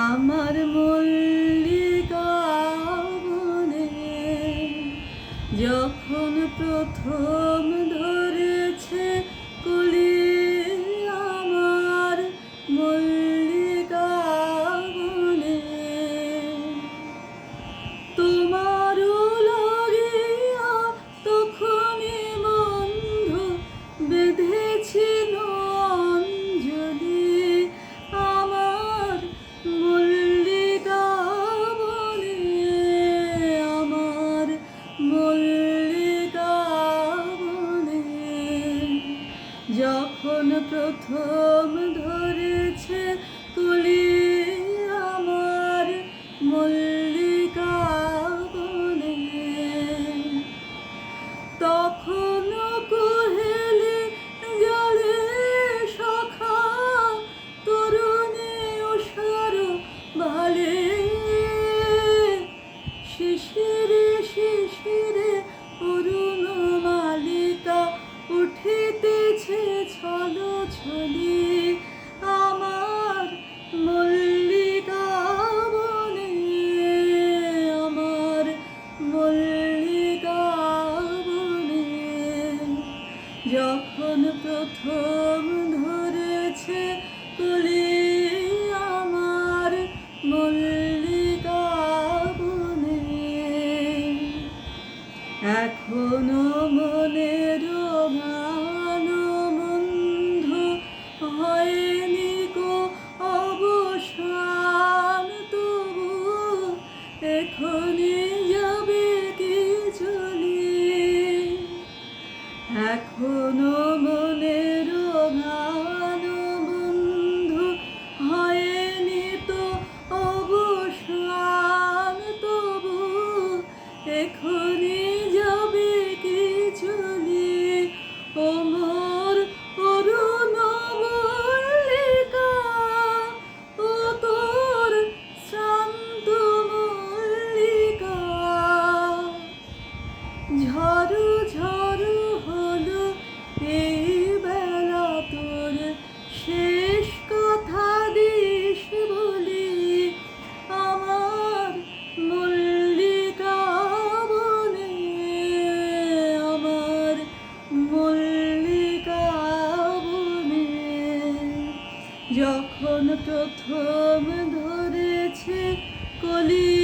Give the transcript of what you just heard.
আমার মল্লিকা বনে যখন প্রথম ধরেছে কলি, আমার মল্লিকা বনে তোমারও লাগিয়া তখনই বন্ধু বেঁধেছিল অঞ্জলি, আমার মল্লিকা বনে, আমার মল্লিকা বনে যখন প্রথম ধরেছে কলি, আমার মল্লিকা বনে তখনও কোহেলি জলে সখা তরুণী উষার ভালে, শিশিরে শিশিরে অরুণ মালিকা উঠিতেছে ছলো ছলি, আমার মল্লিকা বনে, আমার মল্লিকা বনে যখন প্রথম ধরেছে কলি, আমার মল্লিকা বনে এখনো মনের গান বন্ধু হয়নি কো অবসান, তবু এখনই যাবে কি চলি, এখনো মনের গান বন্ধু হয়নি তো অবসান, তবু এখনই যাবে কি চলি, ও মোর অরুণ মল্লিকা, ও তোর শান্ত মল্লিকা, ঝড় ঝড় হলো এই বেলা তোর শেষ কথা দিস বলি, আমার মল্লিকা বনে, আমার মল্লিকা বনে যখন প্রথম ধরেছে কলি।